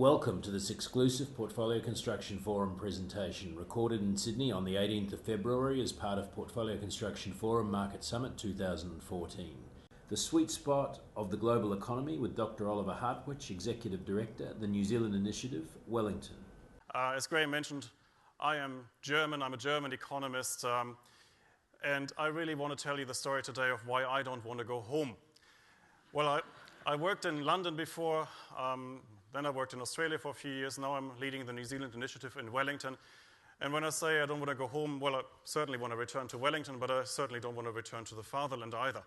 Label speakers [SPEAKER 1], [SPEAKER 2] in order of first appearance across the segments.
[SPEAKER 1] Welcome to this exclusive Portfolio Construction Forum presentation, recorded in Sydney on the 18th of February as part of Portfolio Construction Forum Market Summit 2014. The sweet spot of the global economy with Dr. Oliver Hartwich, Executive Director, the New Zealand Initiative, Wellington.
[SPEAKER 2] As Graham mentioned, I am German, I'm a German economist, and I really want to tell you the story today of why I don't want to go home. Well, I worked in London before, then I worked in Australia for a few years. Now I'm leading the New Zealand Initiative in Wellington. And when I say I don't want to go home, well, I certainly want to return to Wellington, but I certainly don't want to return to the fatherland either.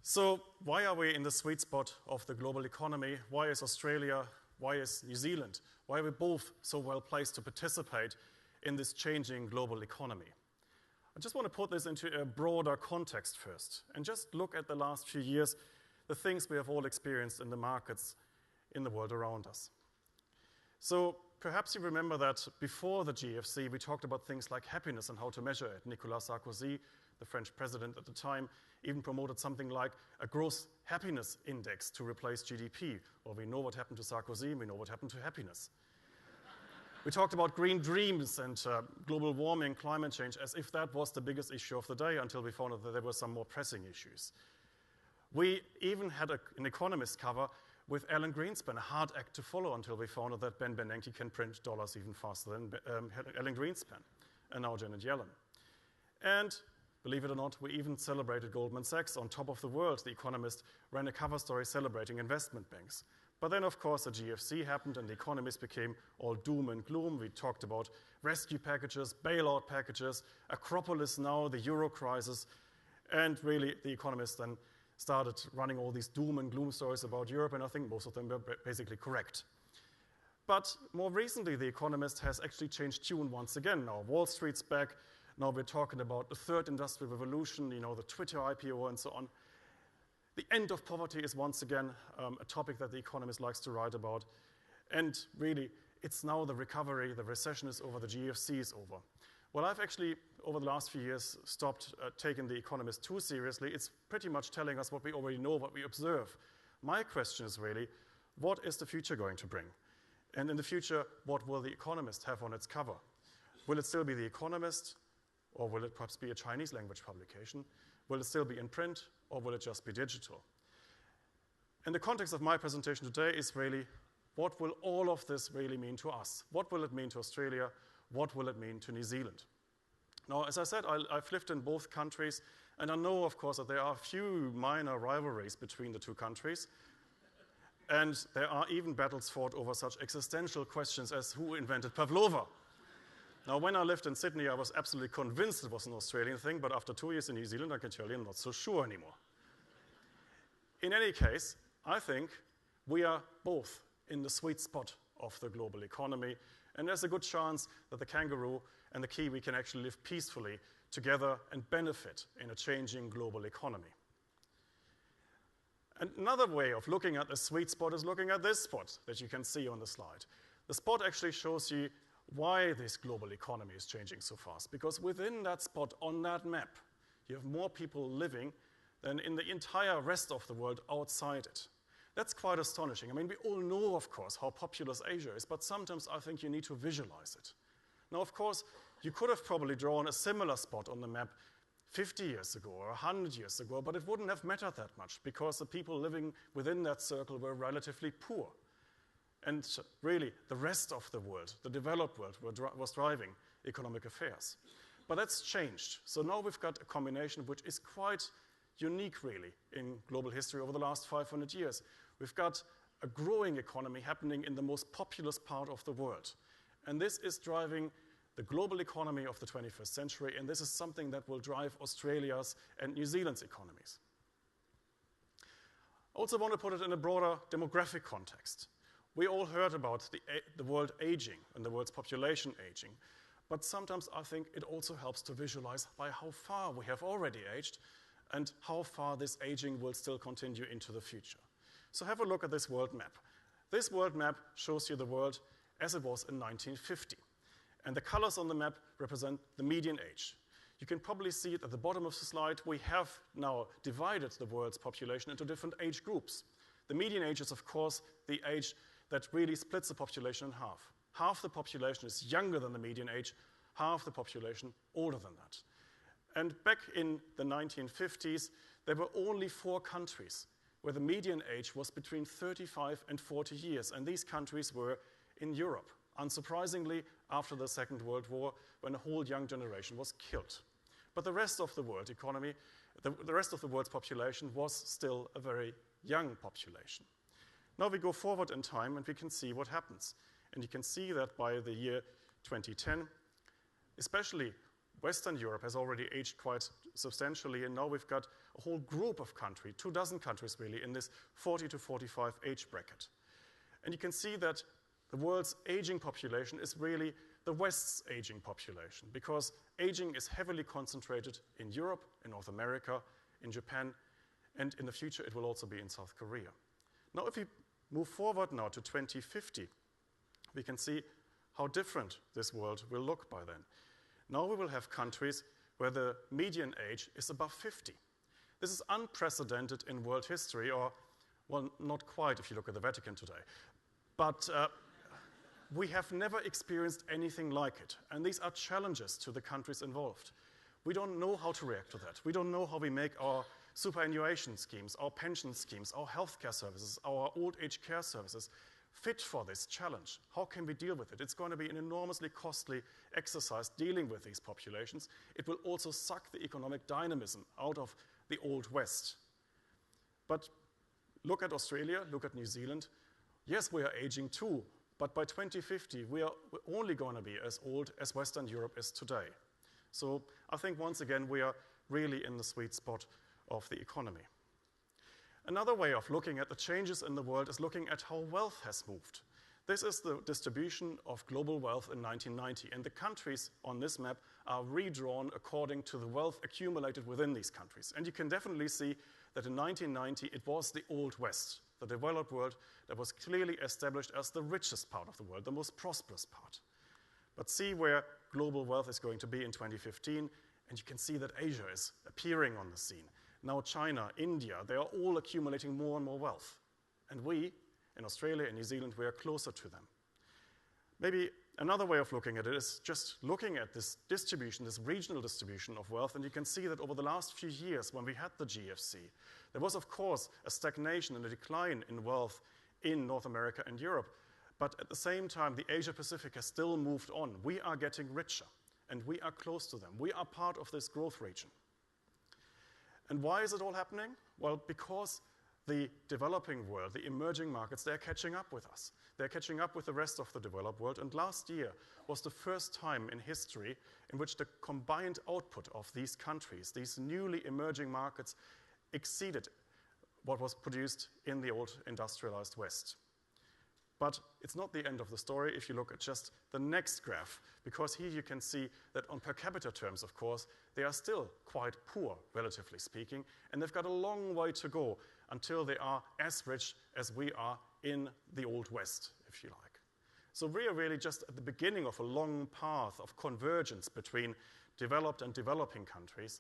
[SPEAKER 2] So why are we in the sweet spot of the global economy? Why is Australia, why is New Zealand? Why are we both so well placed to participate in this changing global economy? I just want to put this into a broader context first and just look at the last few years, the things we have all experienced in the markets in the world around us. So perhaps you remember that before the GFC, we talked about things like happiness and how to measure it. Nicolas Sarkozy, the French president at the time, even promoted something like a gross happiness index to replace GDP. Well, we know what happened to Sarkozy, and we know what happened to happiness. We talked about green dreams and global warming, climate change, as if that was the biggest issue of the day until we found out that there were some more pressing issues. We even had an Economist cover with Alan Greenspan, a hard act to follow until we found out that Ben Bernanke can print dollars even faster than Alan Greenspan, and now Janet Yellen. And believe it or not, we even celebrated Goldman Sachs on top of the world. The Economist ran a cover story celebrating investment banks. But then, of course, the GFC happened and the Economist became all doom and gloom. We talked about rescue packages, bailout packages, Acropolis now, the Euro crisis, and really the Economist then started running all these doom and gloom stories about Europe, and I think most of them were basically correct. But more recently, The Economist has actually changed tune once again. Now Wall Street's back. Now we're talking about the third industrial revolution, the Twitter IPO and so on. The end of poverty is once again a topic that The Economist likes to write about. And really, it's now the recovery, the recession is over, the GFC is over. Well, I've actually, over the last few years, stopped taking The Economist too seriously. It's pretty much telling us what we already know, what we observe. My question is really, what is the future going to bring? And in the future, what will The Economist have on its cover? Will it still be The Economist, or will it perhaps be a Chinese language publication? Will it still be in print, or will it just be digital? And the context of my presentation today is really, what will all of this really mean to us? What will it mean to Australia? What will it mean to New Zealand? Now, as I said, I've lived in both countries, and I know, of course, that there are a few minor rivalries between the two countries, and there are even battles fought over such existential questions as who invented pavlova. Now, when I lived in Sydney, I was absolutely convinced it was an Australian thing, but after 2 years in New Zealand, I can tell you I'm not so sure anymore. In any case, I think we are both in the sweet spot of the global economy, and there's a good chance that the kangaroo and the kiwi can actually live peacefully together and benefit in a changing global economy. And another way of looking at the sweet spot is looking at this spot that you can see on the slide. The spot actually shows you why this global economy is changing so fast, because within that spot on that map, you have more people living than in the entire rest of the world outside it. That's quite astonishing. I mean, we all know, of course, how populous Asia is, but sometimes I think you need to visualize it. Now, of course, you could have probably drawn a similar spot on the map 50 years ago or 100 years ago, but it wouldn't have mattered that much because the people living within that circle were relatively poor. And really, the rest of the world, the developed world, was driving economic affairs. But that's changed. So now we've got a combination which is quite unique, really, in global history over the last 500 years. We've got a growing economy happening in the most populous part of the world. And this is driving the global economy of the 21st century, and this is something that will drive Australia's and New Zealand's economies. I also want to put it in a broader demographic context. We all heard about the world aging and the world's population aging, but sometimes I think it also helps to visualize by how far we have already aged and how far this aging will still continue into the future. So have a look at this world map. This world map shows you the world as it was in 1950. And the colors on the map represent the median age. You can probably see it at the bottom of the slide. We have now divided the world's population into different age groups. The median age is, of course, the age that really splits the population in half. Half the population is younger than the median age, half the population older than that. And back in the 1950s, there were only 4 countries where the median age was between 35 and 40 years, and these countries were in Europe, unsurprisingly after the Second World War, when a whole young generation was killed. But the rest of the world economy, the rest of the world's population was still a very young population. Now we go forward in time and we can see what happens. And you can see that by the year 2010, especially Western Europe has already aged quite substantially, and now we've got a whole group of countries, 24 countries really, in this 40 to 45 age bracket. And you can see that the world's aging population is really the West's aging population, because aging is heavily concentrated in Europe, in North America, in Japan, and in the future it will also be in South Korea. Now if we move forward now to 2050, we can see how different this world will look by then. Now we will have countries where the median age is above 50. This is unprecedented in world history, or, well, not quite if you look at the Vatican today. But we have never experienced anything like it, and these are challenges to the countries involved. We don't know how to react to that. We don't know how we make our superannuation schemes, our pension schemes, our healthcare services, our old age care services fit for this challenge. How can we deal with it? It's going to be an enormously costly exercise dealing with these populations. It will also suck the economic dynamism out of the Old West. But look at Australia, look at New Zealand. Yes, we are aging too, but by 2050, we are only going to be as old as Western Europe is today. So I think once again, we are really in the sweet spot of the economy. Another way of looking at the changes in the world is looking at how wealth has moved. This is the distribution of global wealth in 1990, and the countries on this map are redrawn according to the wealth accumulated within these countries. And you can definitely see that in 1990, it was the Old West, the developed world, that was clearly established as the richest part of the world, the most prosperous part. But see where global wealth is going to be in 2015, and you can see that Asia is appearing on the scene. Now China, India, they are all accumulating more and more wealth. And we, in Australia and New Zealand, we are closer to them. Maybe another way of looking at it is just looking at this distribution, this regional distribution of wealth, and you can see that over the last few years, when we had the GFC, there was, of course, a stagnation and a decline in wealth in North America and Europe. But at the same time, the Asia-Pacific has still moved on. We are getting richer, and we are close to them. We are part of this growth region. And why is it all happening? Well, because the developing world, the emerging markets, they're catching up with us. They're catching up with the rest of the developed world. And last year was the first time in history in which the combined output of these countries, these newly emerging markets, exceeded what was produced in the old industrialized West. But it's not the end of the story if you look at just the next graph, because here you can see that on per capita terms, of course, they are still quite poor, relatively speaking, and they've got a long way to go until they are as rich as we are in the Old West, if you like. So we are really just at the beginning of a long path of convergence between developed and developing countries.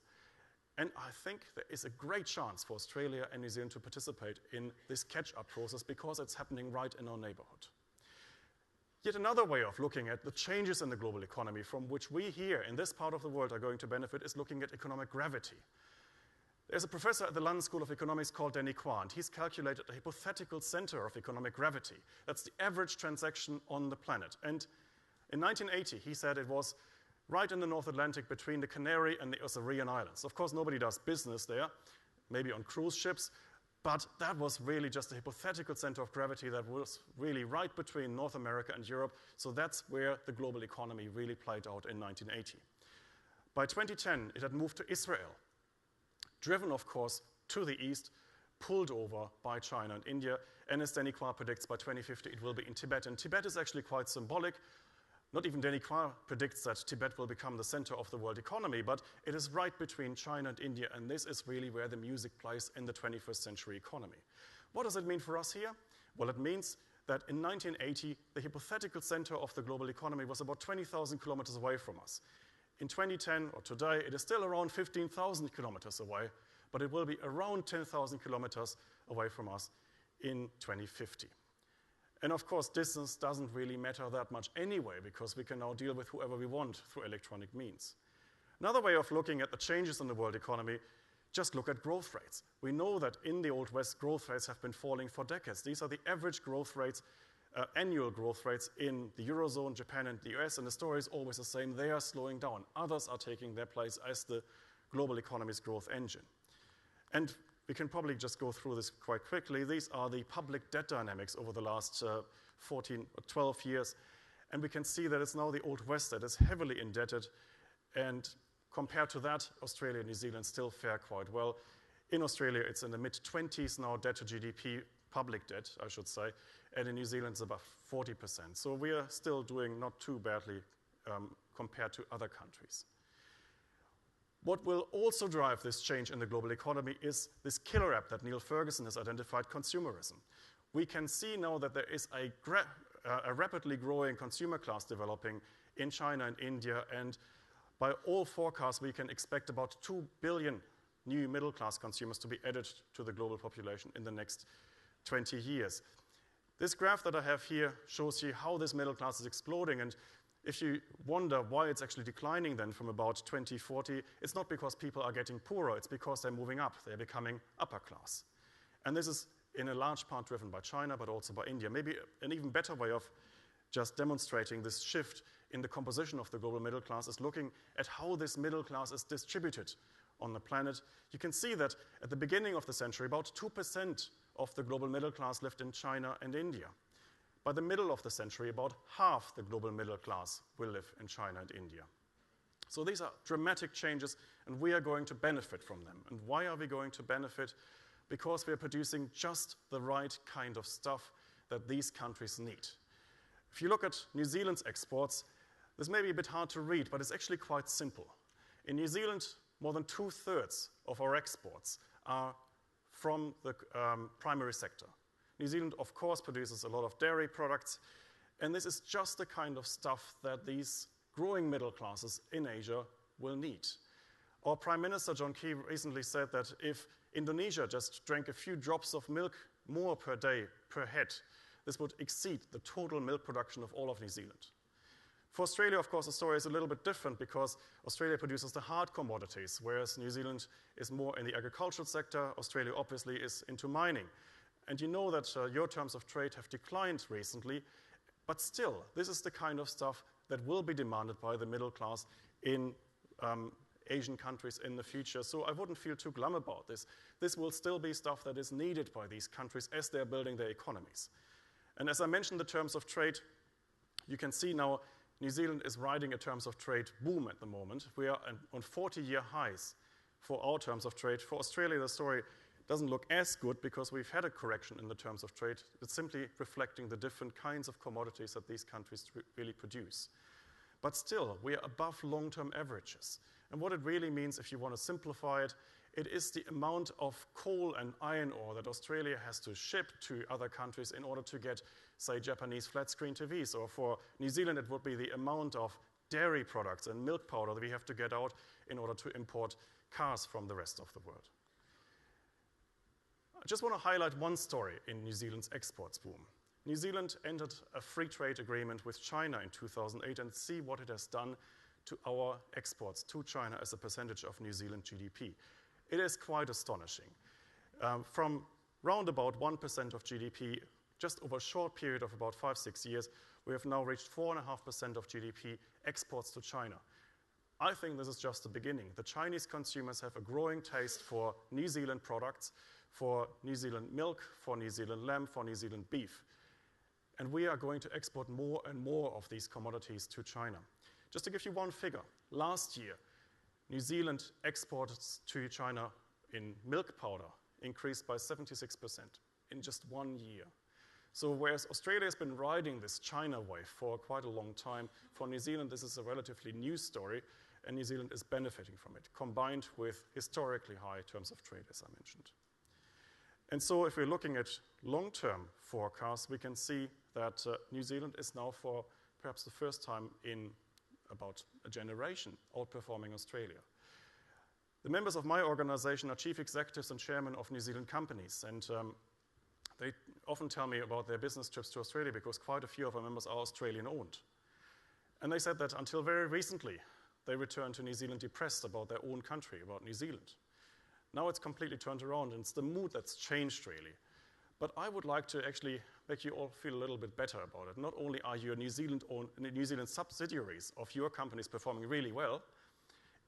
[SPEAKER 2] And I think there is a great chance for Australia and New Zealand to participate in this catch-up process because it's happening right in our neighborhood. Yet another way of looking at the changes in the global economy from which we here in this part of the world are going to benefit is looking at economic gravity. There's a professor at the London School of Economics called Danny Quant. He's calculated a hypothetical center of economic gravity. That's the average transaction on the planet. And in 1980, he said it was right in the North Atlantic between the Canary and the Azorian Islands. Of course, nobody does business there, maybe on cruise ships, but that was really just a hypothetical center of gravity that was really right between North America and Europe. So that's where the global economy really played out in 1980. By 2010, it had moved to Israel, driven, of course, to the east, pulled over by China and India. And as Danny Quant predicts, by 2050, it will be in Tibet. And Tibet is actually quite symbolic. Not even Danny Quant predicts that Tibet will become the center of the world economy, but it is right between China and India, and this is really where the music plays in the 21st century economy. What does it mean for us here? Well, it means that in 1980, the hypothetical center of the global economy was about 20,000 kilometers away from us. In 2010, or today, it is still around 15,000 kilometers away, but it will be around 10,000 kilometers away from us in 2050. And of course, distance doesn't really matter that much anyway, because we can now deal with whoever we want through electronic means. Another way of looking at the changes in the world economy, just look at growth rates. We know that in the Old West, growth rates have been falling for decades. These are the average growth rates, annual growth rates in the Eurozone, Japan, and the US, and the story is always the same. They are slowing down. Others are taking their place as the global economy's growth engine. And we can probably just go through this quite quickly. These are the public debt dynamics over the last 14 or 12 years. And we can see that it's now the Old West that is heavily indebted. And compared to that, Australia and New Zealand still fare quite well. In Australia, it's in the mid-20s now, debt to GDP, public debt, I should say. And in New Zealand, it's about 40%. So we are still doing not too badly compared to other countries. What will also drive this change in the global economy is this killer app that Neil Ferguson has identified, consumerism. We can see now that there is a rapidly growing consumer class developing in China and India, and by all forecasts, we can expect about 2 billion new middle-class consumers to be added to the global population in the next 20 years. This graph that I have here shows you how this middle class is exploding, and if you wonder why it's actually declining then from about 2040, it's not because people are getting poorer, it's because they're moving up, they're becoming upper class. And this is in a large part driven by China, but also by India. Maybe an even better way of just demonstrating this shift in the composition of the global middle class is looking at how this middle class is distributed on the planet. You can see that at the beginning of the century, about 2% of the global middle class lived in China and India. By the middle of the century, about half the global middle class will live in China and India. So these are dramatic changes, and we are going to benefit from them. And why are we going to benefit? Because we are producing just the right kind of stuff that these countries need. If you look at New Zealand's exports, this may be a bit hard to read, but it's actually quite simple. In New Zealand, more than 2/3 of our exports are from the primary sector. New Zealand, of course, produces a lot of dairy products, and this is just the kind of stuff that these growing middle classes in Asia will need. Our Prime Minister, John Key, recently said that if Indonesia just drank a few drops of milk more per day, per head, this would exceed the total milk production of all of New Zealand. For Australia, of course, the story is a little bit different because Australia produces the hard commodities, whereas New Zealand is more in the agricultural sector. Australia obviously is into mining. And you know that your terms of trade have declined recently, but still, this is the kind of stuff that will be demanded by the middle class in Asian countries in the future. So I wouldn't feel too glum about this. This will still be stuff that is needed by these countries as they're building their economies. And as I mentioned the terms of trade, you can see now New Zealand is riding a terms of trade boom at the moment. We are on 40-year highs for our terms of trade. For Australia, the story doesn't look as good because we've had a correction in the terms of trade. It's simply reflecting the different kinds of commodities that these countries really produce. But still, we are above long-term averages. And what it really means, if you want to simplify it, it is the amount of coal and iron ore that Australia has to ship to other countries in order to get, say, Japanese flat-screen TVs. Or for New Zealand, it would be the amount of dairy products and milk powder that we have to get out in order to import cars from the rest of the world. I just want to highlight one story in New Zealand's exports boom. New Zealand entered a free trade agreement with China in 2008, and see what it has done to our exports to China as a percentage of New Zealand GDP. It is quite astonishing. From round about 1% of GDP, just over a short period of about 5-6 years, we have now reached 4.5% of GDP exports to China. I think this is just the beginning. The Chinese consumers have a growing taste for New Zealand products, for New Zealand milk, for New Zealand lamb, for New Zealand beef. And we are going to export more and more of these commodities to China. Just to give you one figure, last year, New Zealand exports to China in milk powder increased by 76% in just 1 year. So whereas Australia has been riding this China wave for quite a long time, for New Zealand this is a relatively new story, and New Zealand is benefiting from it, combined with historically high terms of trade, as I mentioned. And so if we're looking at long-term forecasts, we can see that New Zealand is now, for perhaps the first time in about a generation, outperforming Australia. The members of my organization are chief executives and chairmen of New Zealand companies, and they often tell me about their business trips to Australia because quite a few of our members are Australian-owned. And they said that until very recently, they returned to New Zealand depressed about their own country, about New Zealand. Now it's completely turned around, and it's the mood that's changed, really. But I would like to actually make you all feel a little bit better about it. Not only are your New Zealand subsidiaries of your companies performing really well,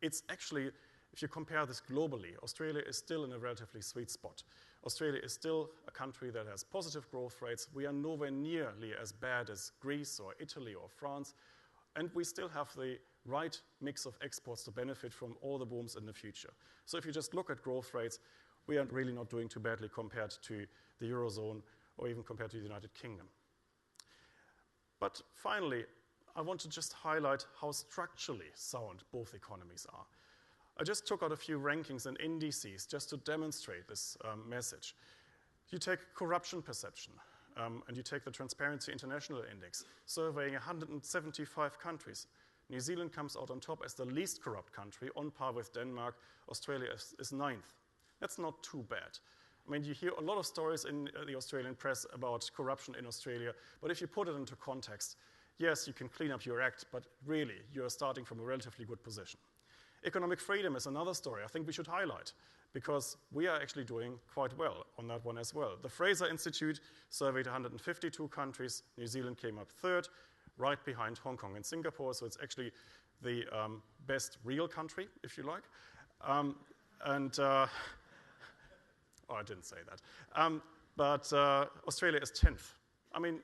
[SPEAKER 2] it's actually, if you compare this globally, Australia is still in a relatively sweet spot. Australia is still a country that has positive growth rates. We are nowhere nearly as bad as Greece or Italy or France, and we still have the right mix of exports to benefit from all the booms in the future. So if you just look at growth rates, we are really not doing too badly compared to the Eurozone or even compared to the United Kingdom. But finally, I want to just highlight how structurally sound both economies are. I just took out a few rankings and indices just to demonstrate this message. You take corruption perception, and you take the Transparency International Index, surveying 175 countries. New Zealand comes out on top as the least corrupt country, on par with Denmark. Australia is ninth. That's not too bad. I mean, you hear a lot of stories in the Australian press about corruption in Australia, but if you put it into context, yes, you can clean up your act, but really, you're starting from a relatively good position. Economic freedom is another story I think we should highlight, because we are actually doing quite well on that one as well. The Fraser Institute surveyed 152 countries. New Zealand came up third, right behind Hong Kong and Singapore, so it's actually the best real country, if you like. Oh, I didn't say that. But Australia is 10th. I mean,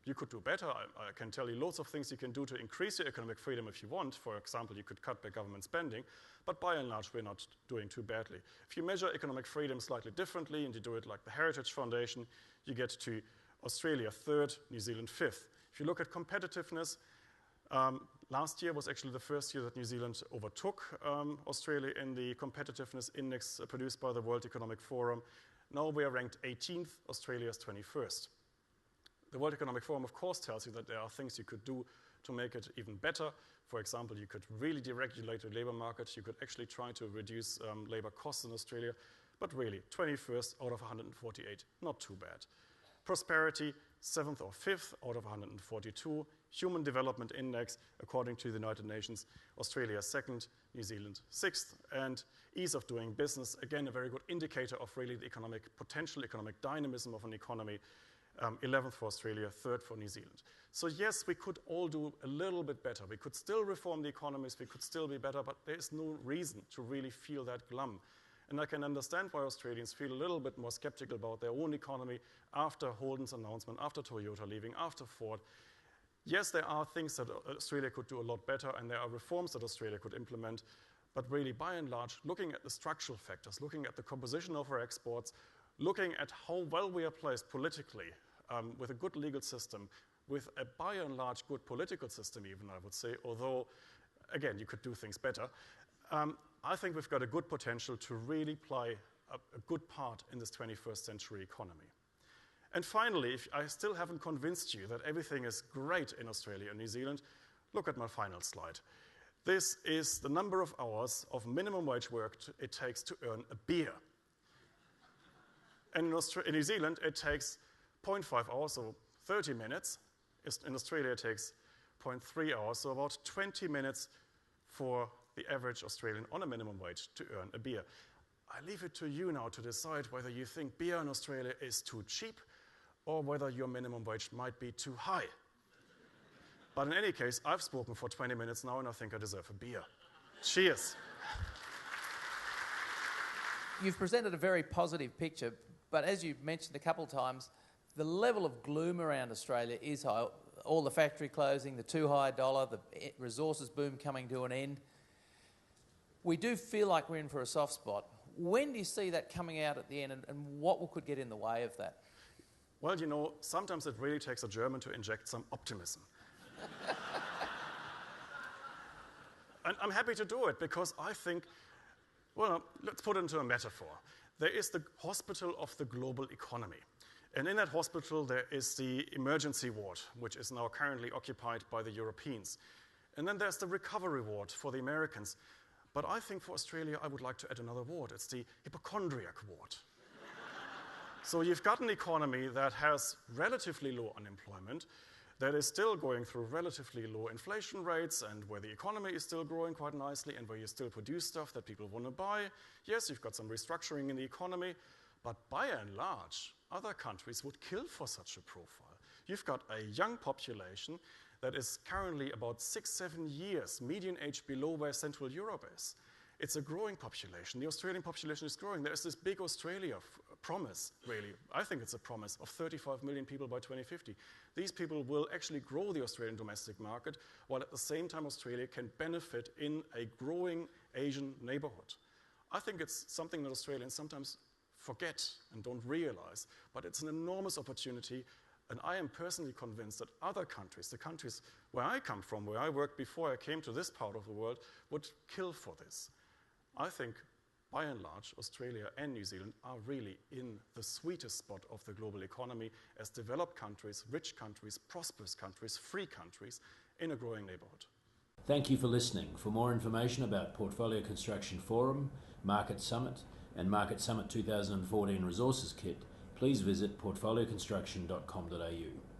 [SPEAKER 2] you could do better. I can tell you loads of things you can do to increase your economic freedom if you want. For example, you could cut back government spending. But by and large, we're not doing too badly. If you measure economic freedom slightly differently and you do it like the Heritage Foundation, you get to Australia third, New Zealand fifth. If you look at competitiveness, last year was actually the first year that New Zealand overtook Australia in the competitiveness index produced by the World Economic Forum. Now we are ranked 18th, Australia is 21st. The World Economic Forum, of course, tells you that there are things you could do to make it even better. For example, you could really deregulate the labor market. You could actually try to reduce labor costs in Australia. But really, 21st out of 148, not too bad. Prosperity, 7th or 5th out of 142. Human Development Index, according to the United Nations, Australia 2nd, New Zealand 6th. And ease of doing business, again, a very good indicator of really the economic potential, economic dynamism of an economy. 11th for Australia, 3rd for New Zealand. So yes, we could all do a little bit better. We could still reform the economies, we could still be better, but there is no reason to really feel that glum. And I can understand why Australians feel a little bit more skeptical about their own economy after Holden's announcement, after Toyota leaving, after Ford. Yes, there are things that Australia could do a lot better, and there are reforms that Australia could implement, but really, by and large, looking at the structural factors, looking at the composition of our exports, looking at how well we are placed politically, with a good legal system, with a by and large good political system even, I would say, although, again, you could do things better. I think we've got a good potential to really play a good part in this 21st century economy. And finally, if I still haven't convinced you that everything is great in Australia and New Zealand, look at my final slide. This is the number of hours of minimum wage work it takes to earn a beer. And in New Zealand, it takes 0.5 hours, so 30 minutes. In Australia, it takes 0.3 hours, so about 20 minutes for the average Australian on a minimum wage to earn a beer. I leave it to you now to decide whether you think beer in Australia is too cheap or whether your minimum wage might be too high. But in any case, I've spoken for 20 minutes now, and I think I deserve a beer. Cheers.
[SPEAKER 3] You've presented a very positive picture, but as you've mentioned a couple of times, the level of gloom around Australia is high. All the factory closing, the too high dollar, the resources boom coming to an end. We do feel like we're in for a soft spot. When do you see that coming out at the end, and what could get in the way of that?
[SPEAKER 2] Well, you know, sometimes it really takes a German to inject some optimism. And I'm happy to do it because I think, well, let's put it into a metaphor. There is the hospital of the global economy. And in that hospital, there is the emergency ward, which is now currently occupied by the Europeans. And then there's the recovery ward for the Americans. But I think for Australia, I would like to add another ward. It's the hypochondriac ward. So you've got an economy that has relatively low unemployment, that is still going through relatively low inflation rates, and where the economy is still growing quite nicely, and where you still produce stuff that people want to buy. Yes, you've got some restructuring in the economy, but by and large, other countries would kill for such a profile. You've got a young population that is currently about 6-7 years, median age below where Central Europe is. It's a growing population. The Australian population is growing. There's this big Australia promise, really. I think it's a promise of 35 million people by 2050. These people will actually grow the Australian domestic market, while at the same time Australia can benefit in a growing Asian neighborhood. I think it's something that Australians sometimes forget and don't realize, but it's an enormous opportunity, and I am personally convinced that other countries, the countries where I come from, where I worked before I came to this part of the world, would kill for this. I think, by and large, Australia and New Zealand are really in the sweetest spot of the global economy as developed countries, rich countries, prosperous countries, free countries in a growing neighborhood.
[SPEAKER 1] Thank you for listening. For more information about Portfolio Construction Forum, Market Summit, and Market Summit 2014 Resources Kit, please visit portfolioconstruction.com.au.